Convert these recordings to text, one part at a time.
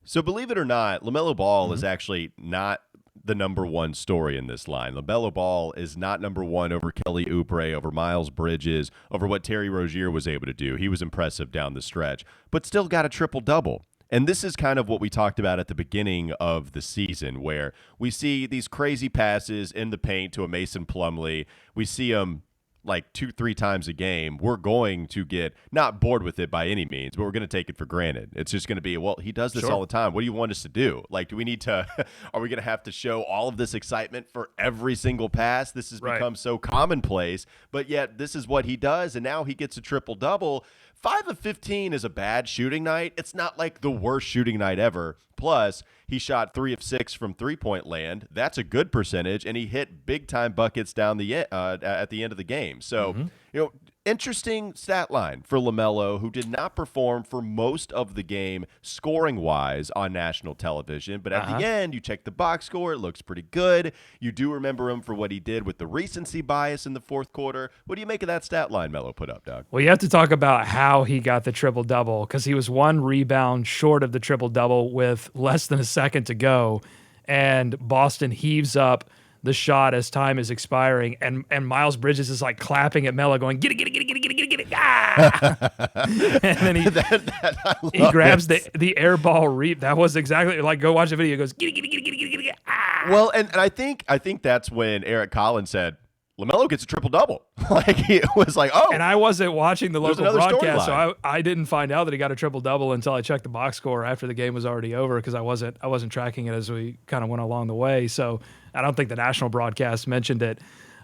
So believe it or not, LaMelo Ball is actually not the number one story in this line. LaMelo Ball is not number one over Kelly Oubre, over Miles Bridges, over what Terry Rozier was able to do. He was impressive down the stretch, but still got a triple-double. And this is kind of what we talked about at the beginning of the season, where we see these crazy passes in the paint to a Mason Plumlee. We see him like 2-3 times a game. We're going to get not bored with it by any means, but we're going to take it for granted. It's just going to be, well, he does this all the time. What do you want us to do? Like, do we need to are we going to have to show all of this excitement for every single pass? This has become so commonplace, but yet this is what he does, and now he gets a triple-double. 5 of 15 is a bad shooting night. It's not like the worst shooting night ever. Plus, he shot 3 of 6 from three-point land. That's a good percentage, and he hit big-time buckets down the at the end of the game. So, interesting stat line for LaMelo, who did not perform for most of the game scoring-wise on national television. But at the end, you check the box score. It looks pretty good. You do remember him for what he did with the recency bias in the fourth quarter. What do you make of that stat line Melo put up, Doug? Well, you have to talk about how he got the triple-double, because he was one rebound short of the triple-double with less than a second to go, and Boston heaves up the shot as time is expiring, and Miles Bridges is like clapping at Melo, going, get it, ah! And then he grabs the air ball That was exactly like, go watch the video. He goes, get it, ah! Well, and I think that's when Eric Collins said, LaMelo gets a triple-double. Like, he was like, oh. And I wasn't watching the local broadcast, so I didn't find out that he got a triple-double until I checked the box score after the game was already over, because I wasn't tracking it as we kind of went along the way. So I don't think the national broadcast mentioned it.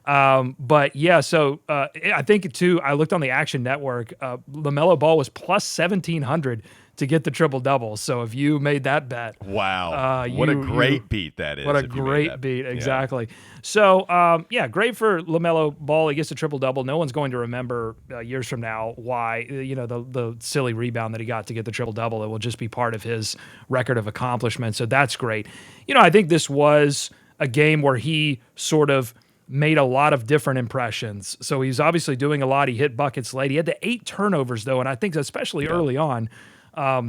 But yeah, so I think too, I looked on the Action Network, LaMelo Ball was plus 1,700 to get the triple-double. So if you made that bet. Wow. What a great beat that is. What a great beat. Exactly. Yeah. So, great for LaMelo Ball. He gets a triple-double. No one's going to remember years from now why, the silly rebound that he got to get the triple-double. It will just be part of his record of accomplishment. So that's great. I think this was a game where he sort of made a lot of different impressions. So he's obviously doing a lot. He hit buckets late. He had the 8 turnovers, though, and I think especially early on,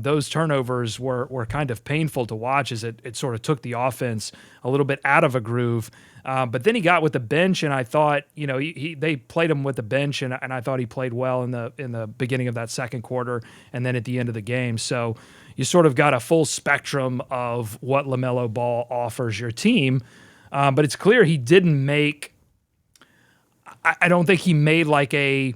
those turnovers were kind of painful to watch, as it sort of took the offense a little bit out of a groove. But then he got with the bench, and I thought, they played him with the bench, and I thought he played well in the beginning of that second quarter and then at the end of the game. So you sort of got a full spectrum of what LaMelo Ball offers your team. But it's clear he didn't make – I don't think he made like a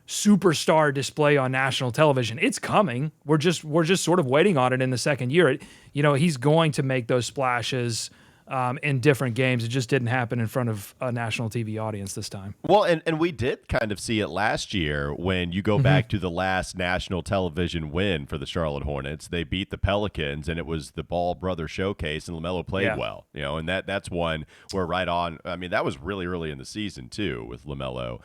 superstar display on national television. It's coming. We're just sort of waiting on it in the second year. He's going to make those splashes in different games. It just didn't happen in front of a national TV audience this time. Well, and we did kind of see it last year when you go back to the last national television win for the Charlotte Hornets. They beat the Pelicans, and it was the Ball brother showcase, and LaMelo played well. And that's one where right on. I mean, that was really early in the season too with LaMelo.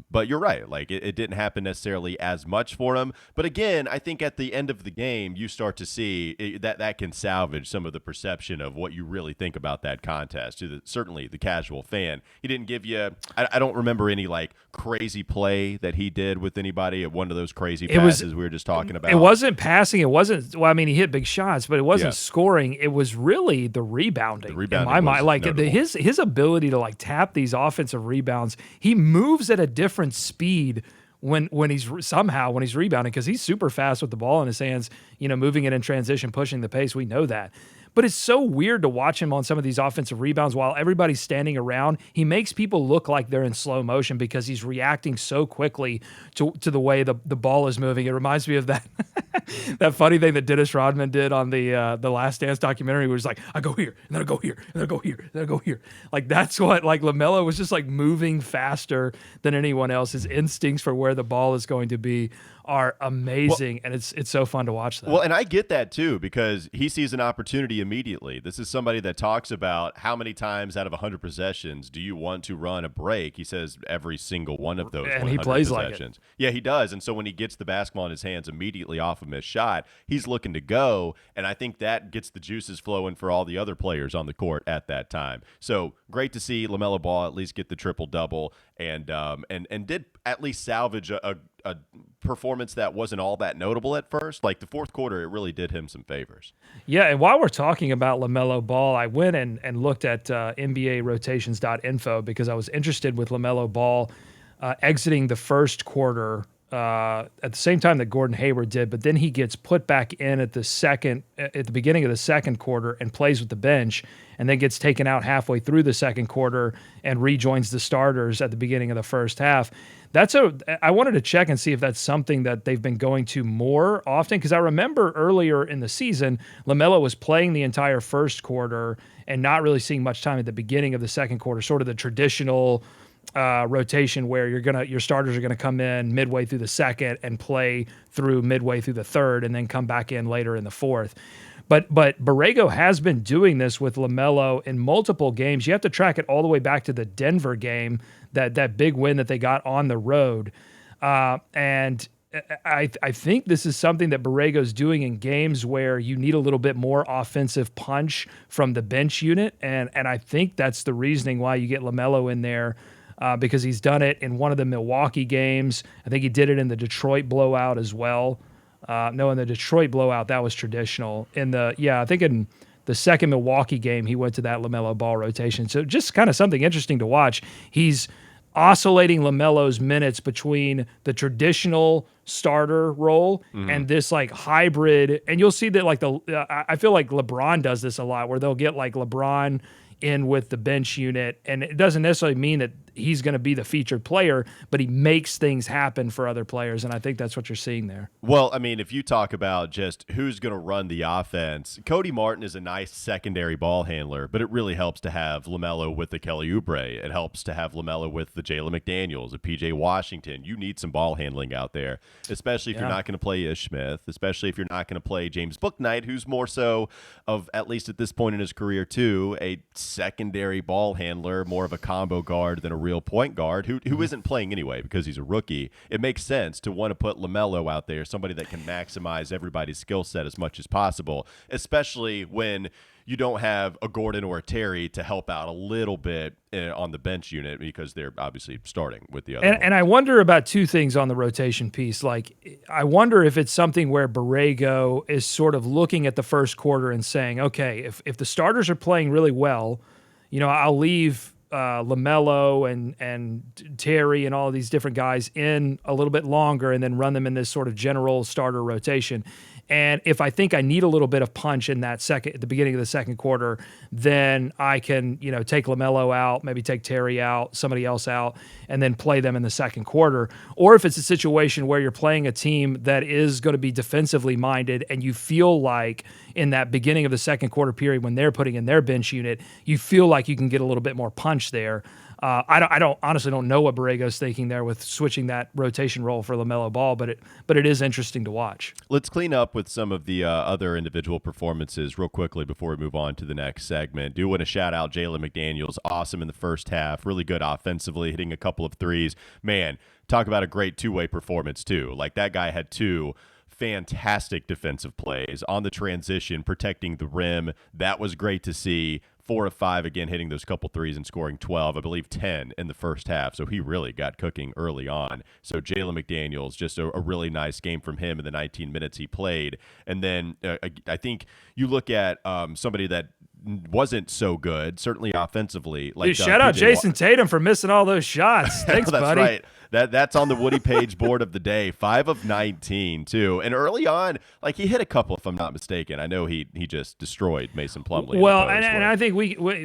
But you're right. Like it didn't happen necessarily as much for him. But again, I think at the end of the game, you start to see that can salvage some of the perception of what you really think about that contest to certainly the casual fan. He didn't give you, I don't remember any like crazy play that he did with anybody at one of those crazy passes we were just talking about. It wasn't passing. It wasn't, he hit big shots, but it wasn't scoring. It was really the rebounding. In my mind, like his ability to like tap these offensive rebounds, he moves at a different speed when he's rebounding, because he's super fast with the ball in his hands, moving it in transition, pushing the pace. We know that. But it's so weird to watch him on some of these offensive rebounds while everybody's standing around. He makes people look like they're in slow motion because he's reacting so quickly to the way the ball is moving. It reminds me of that that funny thing that Dennis Rodman did on the Last Dance documentary, where he's like, I go here, and then I go here, and then I go here, and then I go here. Like, that's what, like, LaMelo was just like moving faster than anyone else. His instincts for where the ball is going to be are amazing, and it's so fun to watch that. Well, and I get that too, because he sees an opportunity immediately. This is somebody that talks about how many times out of 100 possessions do you want to run a break. He says every single one of those, and he plays possessions. Like it. Yeah, he does. And so when he gets the basketball in his hands immediately off a missed shot, he's looking to go, and I think that gets the juices flowing for all the other players on the court at that time. So great to see LaMelo Ball at least get the triple-double. and did at least salvage a performance that wasn't all that notable at first. Like the fourth quarter, it really did him some favors. Yeah, and while we're talking about LaMelo Ball, I went and looked at NBArotations.info because I was interested with LaMelo Ball exiting the first quarter at the same time that Gordon Hayward did, but then he gets put back in at the beginning of the second quarter and plays with the bench, and then gets taken out halfway through the second quarter and rejoins the starters at the beginning of the first half. I wanted to check and see if that's something that they've been going to more often, because I remember earlier in the season, LaMelo was playing the entire first quarter and not really seeing much time at the beginning of the second quarter, sort of the traditional rotation where your starters are gonna come in midway through the second and play through midway through the third, and then come back in later in the fourth. But Borrego has been doing this with LaMelo in multiple games. You have to track it all the way back to the Denver game, that big win that they got on the road. And I think this is something that Borrego's doing in games where you need a little bit more offensive punch from the bench unit. And I think that's the reasoning why you get LaMelo in there, because he's done it in one of the Milwaukee games. I think he did it in the Detroit blowout as well. In the Detroit blowout, that was traditional. I think in the second Milwaukee game, he went to that LaMelo Ball rotation. So just kind of something interesting to watch. He's oscillating LaMelo's minutes between the traditional starter role and this like hybrid. And you'll see that I feel like LeBron does this a lot, where they'll get like LeBron in with the bench unit, and it doesn't necessarily mean that he's going to be the featured player, but he makes things happen for other players, and I think that's what you're seeing there. Well, I mean, if you talk about just who's going to run the offense, Cody Martin is a nice secondary ball handler, but it really helps to have LaMelo with the Kelly Oubre. It helps to have LaMelo with the Jalen McDaniels, the PJ Washington. You need some ball handling out there, especially if you're not going to play Ish Smith, especially if you're not going to play James Bouknight, who's more so of, at least at this point in his career too, a secondary ball handler, more of a combo guard than a real point guard who isn't playing anyway because he's a rookie. It makes sense to want to put LaMelo out there, somebody that can maximize everybody's skill set as much as possible, especially when you don't have a Gordon or a Terry to help out a little bit on the bench unit, because they're obviously starting with the other one. And I wonder about two things on the rotation piece. Like, I wonder if it's something where Borrego is sort of looking at the first quarter and saying, okay, if the starters are playing really well, I'll leave LaMelo and Terry and all of these different guys in a little bit longer and then run them in this sort of general starter rotation. And if I think I need a little bit of punch in that at the beginning of the second quarter, then I can, take LaMelo out, maybe take Terry out, somebody else out, and then play them in the second quarter. Or if it's a situation where you're playing a team that is going to be defensively minded, and you feel like in that beginning of the second quarter period when they're putting in their bench unit, you feel like you can get a little bit more punch there. I honestly don't know what Borrego's thinking there with switching that rotation role for LaMelo Ball, but it is interesting to watch. Let's clean up with some of the other individual performances real quickly before we move on to the next segment. Do want to shout out Jalen McDaniels, awesome in the first half, really good offensively, hitting a couple of threes. Man, talk about a great two-way performance too. Like, that guy had two fantastic defensive plays on the transition, protecting the rim. That was great to see. 4 of 5 again, hitting those couple threes and scoring 12, I believe 10 in the first half. So he really got cooking early on. So Jalen McDaniels, just a really nice game from him in the 19 minutes he played. And then I think you look at somebody that wasn't so good, certainly offensively. Like, shout out Jason Tatum for missing all those shots. Thanks, that's buddy. Right. That's on the Woody Page board of the day. 5 of 19 too, and early on, like, he hit a couple, if I'm not mistaken. I know he just destroyed Mason Plumlee. Well, and I think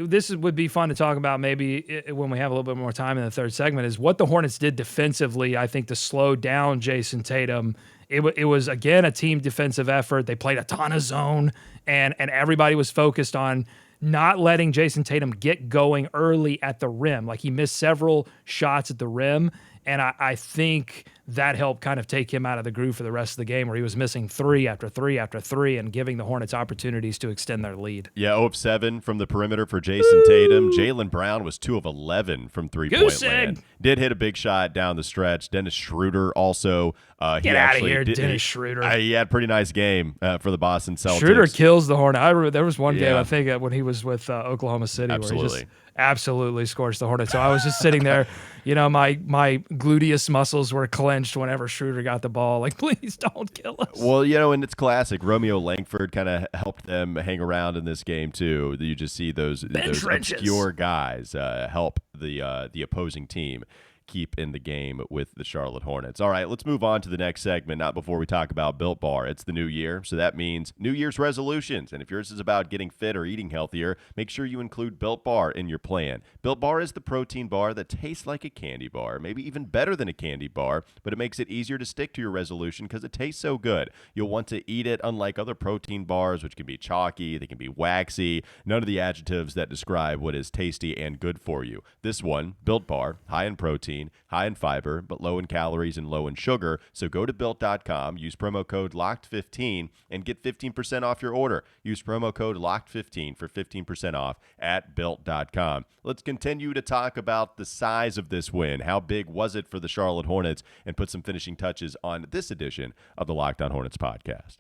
this would be fun to talk about maybe when we have a little bit more time in the third segment, is what the Hornets did defensively. I think to slow down Jason Tatum. It was, again, a team defensive effort. They played a ton of zone, and everybody was focused on not letting Jason Tatum get going early at the rim. Like, he missed several shots at the rim, and I think that helped kind of take him out of the groove for the rest of the game, where he was missing 3 after 3 after 3 and giving the Hornets opportunities to extend their lead. Yeah, 0 of 7 from the perimeter for Jason Tatum. Jaylen Brown was 2 of 11 from three-point land. Did hit a big shot down the stretch. Dennis Schroeder also. Get out of here, Dennis Schroeder. He had a pretty nice game for the Boston Celtics. Schroeder kills the Hornets. I remember there was one game, I think, when he was with Oklahoma City, Absolutely. where he just absolutely scorched the Hornets. So I was just sitting there, my gluteus muscles were clenched whenever Schroeder got the ball. Like, please don't kill us. Well, and it's classic. Romeo Langford kind of helped them hang around in this game too. You just see those obscure guys help the opposing team keep in the game with the Charlotte Hornets. All right, let's move on to the next segment, not before we talk about Built Bar. It's the new year, so that means New Year's resolutions. And if yours is about getting fit or eating healthier, make sure you include Built Bar in your plan. Built Bar is the protein bar that tastes like a candy bar, maybe even better than a candy bar, but it makes it easier to stick to your resolution because it tastes so good. You'll want to eat it, unlike other protein bars, which can be chalky, they can be waxy, none of the adjectives that describe what is tasty and good for you. This one, Built Bar, high in protein, high in fiber, but low in calories and low in sugar. So go to Built.com, use promo code LOCKED15, and get 15% off your order. Use promo code LOCKED15 for 15% off at Built.com. Let's continue to talk about the size of this win. How big was it for the Charlotte Hornets? And put some finishing touches on this edition of the Locked On Hornets podcast.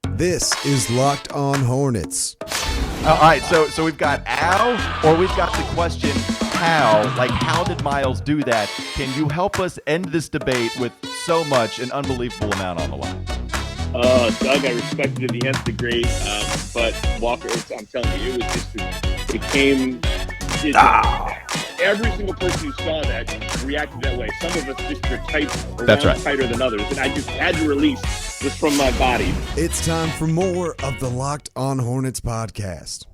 This is Locked On Hornets. All right, so we've got Al, or we've got the question how. Like, how did Miles do that? Can you help us end this debate with so much, an unbelievable amount on the line? Doug, I respect you to the nth degree, but Walker, I'm telling you, every single person who saw that reacted that way. Some of us just are tighter than others, and I just had to release this from my body. It's time for more of the Locked On Hornets podcast.